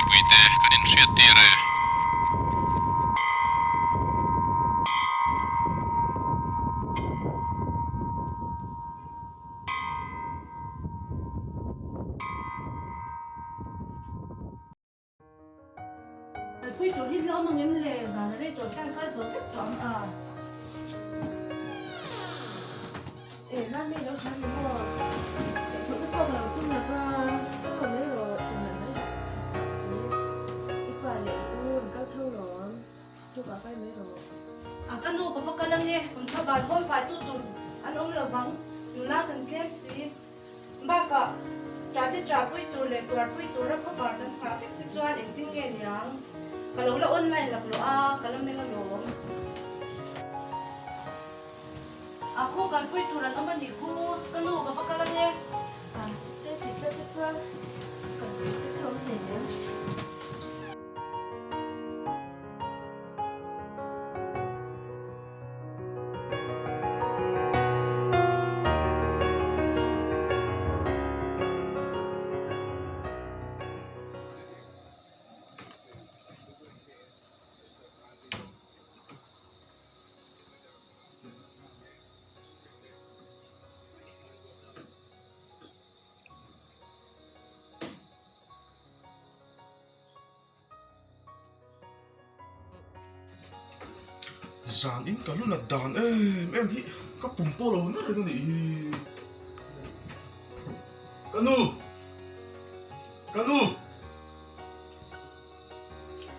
puite kan in hriat tire Pui tu hi lo mang em le za na re to sang ka zo phép toán à. Má mi đâu thằng mi mua, tôi sẽ con là tôi là con lấy rồi, xong rồi đấy, thật sự, ít quả lệ u, cao thâu rồi, tôi bảo phải mấy rồi. À cái nô có phát cái lăng nghe, còn thao bàn hôn phải tu tùng, ăn ôm là vắng, nhiều lá cần kem xí, ba cả, trả pui tu lệ tuar pui tu ra có vào đằng cả phép tự choan em tin nghe nhàng, cái lâu là online là lo à, cái lâu mình là lo. Aku kan pui tu ran oman di ku, kan nô có phát cái lăng nghe. À, thế thì cho, cần cái chỗ này nhé. Dàn in cả luôn là đàn em hi các vùng polo nữa rồi con đi canu canu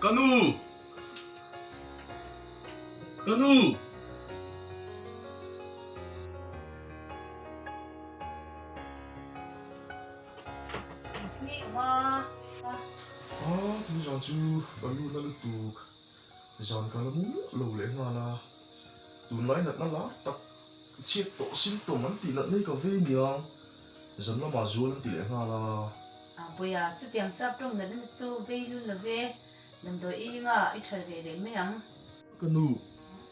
canu canu Ni ma. thì dàn chú canu nó được dàn cả nó lâu lẽ là tụi lấy nè nó lá tắc chiết tổ xin tổ mắn tỷ lợn đây cà phê nhiều dần nó mà rùa lên tỷ lệ là À bây giờ chút tiền sắp trong là nó số về luôn là về lần đầu ý ngà ít trời về để mấy ăn canu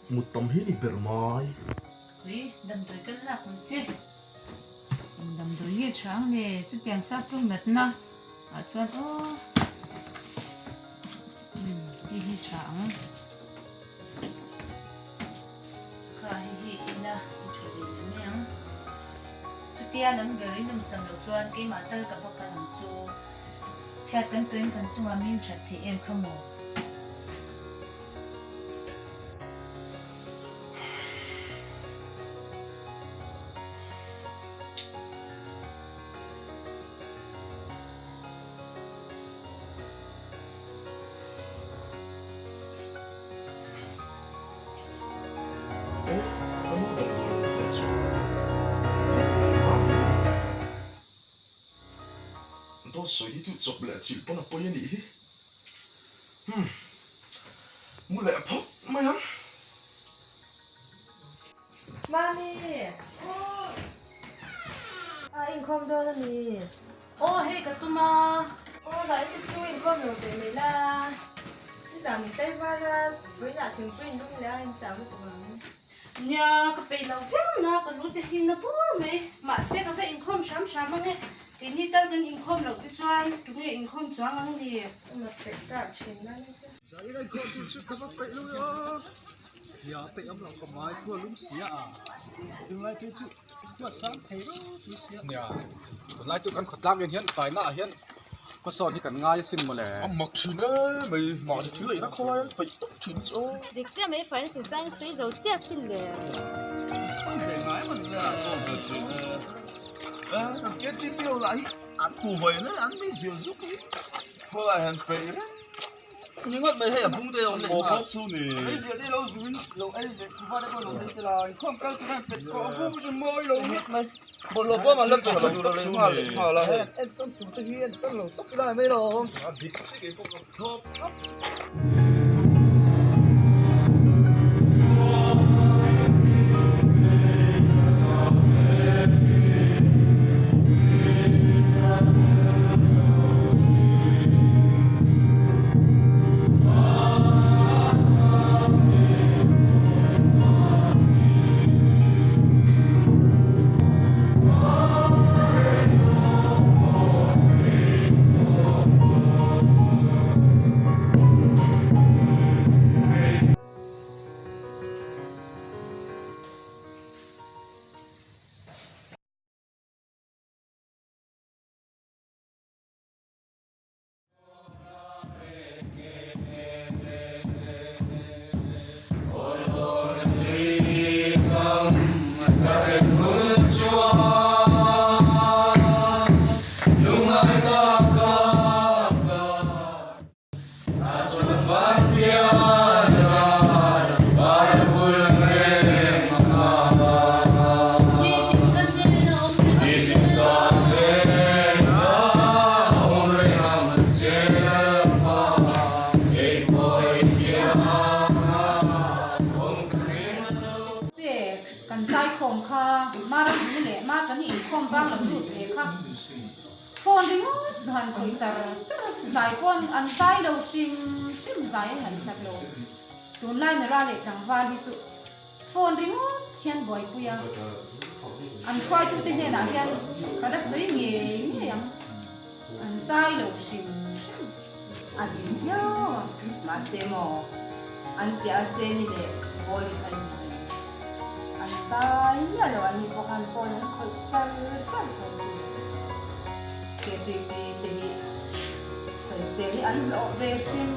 một tấm hết đi bể mai quý đầm tuổi cân lạc một chứ đầm tuổi nghe trắng nghe chút tiền sắp trong là na à cho nó đi hi trắng cả hi na ít trời về để mấy ăn chút tiền nó về đến đầm sầm đầu chuan cái mà tao cả bọc cả hàng chu chặt cân tuyến cân chung là mình chặt thì em không một canu đập tôi soi đi chút chụp lại chịu con là bơi nhỉ mua lại phốt mày hả Mami, à, in không đâu là mi. ô hey cái tụi mà Ô, giờ em thích chú in không được để mình là, bây giờ mình tay va ra với nhà thường quên lúc lẽ em chào với tụi mình. nhà cái bể nào phèn na cái lúa thì nó bố mày mà xe cái phải income sắm sắm mà nghe cái ní tao cái income lâu thì choan tụi nghe income choan ăn gì Mà phải cả chuyện đó chứ. Saya ini kau tu cik apa pek lu ya? Ya pek am lang kamai kau lum sia ah. Dengan tu cik kau sang thei lu tu sia. Dạ, tụi lái chụp ăn khọt lam hiện tại nã hiện có sọ thì cần ngay xin mà lẽ. mặc chuyện đấy mày mặc thì thứ này nó không ai phải tốt chuyện số Địch chưa mấy phải chủ trang suy dầu chết xin lệ. Không thể nói mà là còn được chuyện. Thằng kia chi tiêu lại ăn củ vậy nữa ăn mấy diều giúp đi. Thôi lại hàng pek đấy. Nhưng mà mày hay là bung đều này mà. Bây giờ đi lâu rồi, lâu anh về qua đây còn lâu là không cao cái hàng pek có phun cái môi lâu hết này. Một lỗ mà lâm trở lại rồi đấy mà là em tâm chủ tự nhiên tâm lỗ tóc cái này mới đâu. กันใส่ของค่ะมาแล้วนี่แหละมากันนี่ของบ้างแล้วดูเลยค่ะโฟนที่ว่าหันคุยจะใส่ก้นอันใส่เราชิมใส่หันสักโลตัวไล่ในร้านเลยจังว่าที่จุโฟนที่ว่าเทียนบ่อยปุยอันควายตัวที่เนี่ยนะเทียนก็ได้ซื้อเงี้ยยังอันใส่เราชิมอันเดียวมาเซมออันเปียเซนี่แหละบริการอันซ้ายเนี่ยเราอันนี้พวกอันพอนั้นเขาจังเขาสิเกิดที่ปีที่ใส่เสรีอันเราเวชิม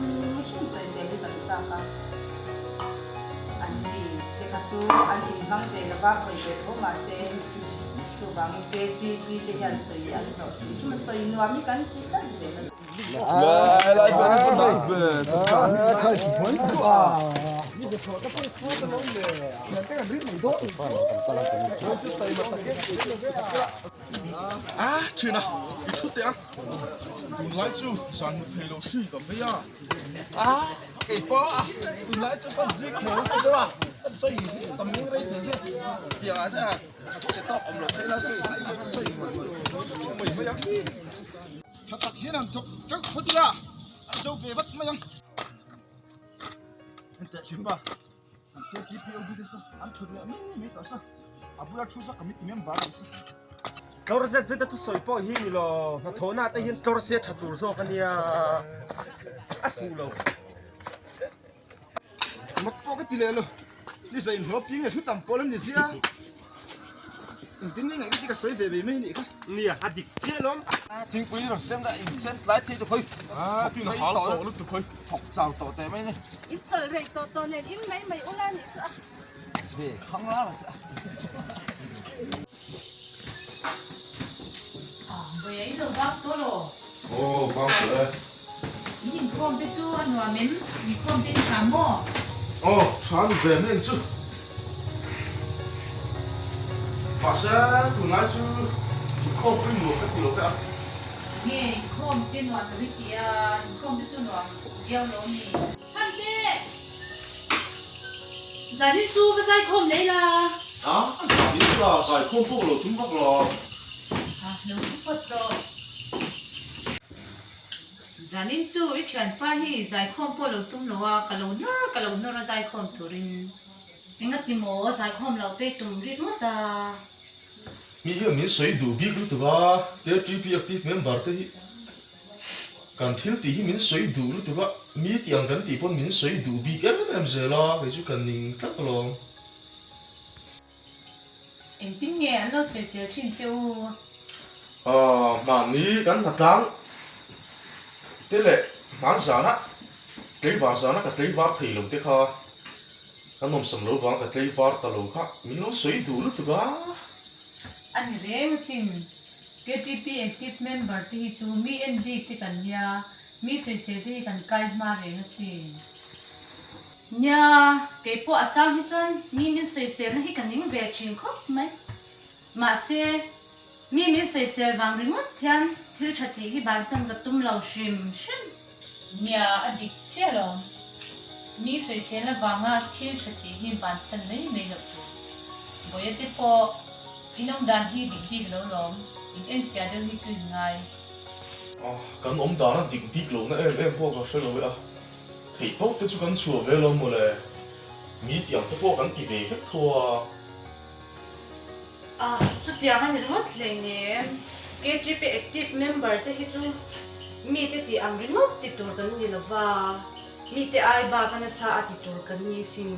ใส่เสรีกันจังกันอันนี้เด็กตัวอันอินบังเวลบ้าคนเด็กพวกมาเซตัวบางเกิดที่ปีที่อันใส่อันเราที่มันใส่นัวมีกันที่ตั้งเสร็จ来，啊，去哪？你出点，你来住，上面陪老师个飞啊！啊，给包啊，你来这个自己口是对吧？所以当兵的这些，第二是知道我们推了所以没没样。 ถ้าตักเห็นอันทุกจักพุทธะโซเฟียบัดไม่ยัง انت شنبا انت كيف يوجد دسا انت مي تاسا ابو لا تشوسا كميت ميم بالانس Kalau saya sudah tu soi po hini lo, na thona ta hin tor se thatur so kania afu lo. mat po ka tilelo ni sa in hoping e shutam polan ni sia tin ni ngai ka soi ve ve me ni ka Nia hadik che lom. ทิ้งไปเราเส้นได้เส้นหลายที่จะคุย 啊，对了，好了，我都可以。 ถกเจ้าต่อแต่ไม่เนี่ย 一走瑞多呢，因没乌拉你说。 เฮ้ยข้างล่างจ้ะ bây giờ đâu bác tốt rồi, 哦，帮死嘞。 nhìn không biết chú ăn hòa mến, nhìn không biết làm mò. 哦，穿外面住。把些都拿去，靠不了，不了个。 Nghe không biết hòa cái gì à, không biết chú hòa yêu nó nhỉ. Thanh tê, giờ đi chú với sai không lấy là 啊，啥名字啊？晒空不了，tunbak了。 à nếu chú bật rồi. Giờ nên chú ít chuyện phải hi, giải không bỏ lỡ tung lỡ à, cả lỡ nó ra giải không thôi rin. Anh ngắt tìm mỏ giải không lỡ tê tung rít mất à. มีเรื่องมีสวยดูบิ๊กรู้ตัวเดี๋ยวจีพีแอคทีฟเมมเบอร์ที่การที่ตีที่มีสวยดูรู้ตัวมีเตียงกันตีพนมีสวยดูบิ๊กเอ็มเอ็มเซล่าไปจู่กันนิ่งทักลอง Em tính nghe nó sửa sửa chuyện chú. มานี้กันตัดจังเดี๋ยวเลยมาจานะเดี๋ยวว่าจานะกับเดี๋ยวว่าถี่ลงเดี๋ยวค่ะกันนมสมรู้ว่ากับเดี๋ยวว่าตลกค่ะมีน้องสวยดูรู้ตัว Anh rèm xin KTP active member thì chú mi NB thì cần nhà mi sửa sửa thì cần cài mà rèm xin nhà cái bộ acham hi chuan mi sửa sửa nó hi cần những việc chuyện khóc mấy mà xe mi sửa sửa vàng remote thian thiếu chặt thì hi bản thân cái tum lâu sim nhà anh đi chơi rồi mi sửa sửa là vàng à thiếu chặt thì hi bản thân đấy mấy được bởi vậy bộ inong dan hi dig big lo lom in en fiadel hi chu ngai kan om da na dig big lo na em po ka shelo a thei to te chu kan chua ve lo mo le mi tiang te po kan ti ve ve thua chú tiang anh remote lấy nè KGP active member te hi chu mi te ti ang remote ti tur kan ni lova mi te ai ba kan sa ti tur kan ni sim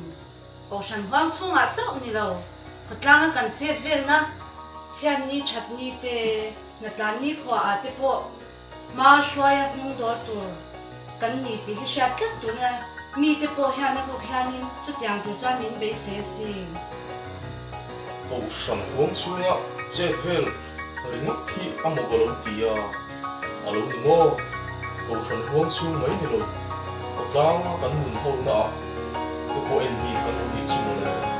ocean wang chunga chau ni lo Katlangan kan chet vel na chian ni chat ni te na tlan ni khwa a te po ma shwaya nung dor tur kan ni ti hi shat tlak tu na mi te po hian na buk hianin chu tiang tu chan min be se si cậu sẵn huống chung á chết về ring mất thị âm một cái lâu tía à lâu đi mô cậu sẵn huống chung mấy đi lâu cậu trang á cắn mùn hậu nọ cậu có em bị cắn mùn đi chung rồi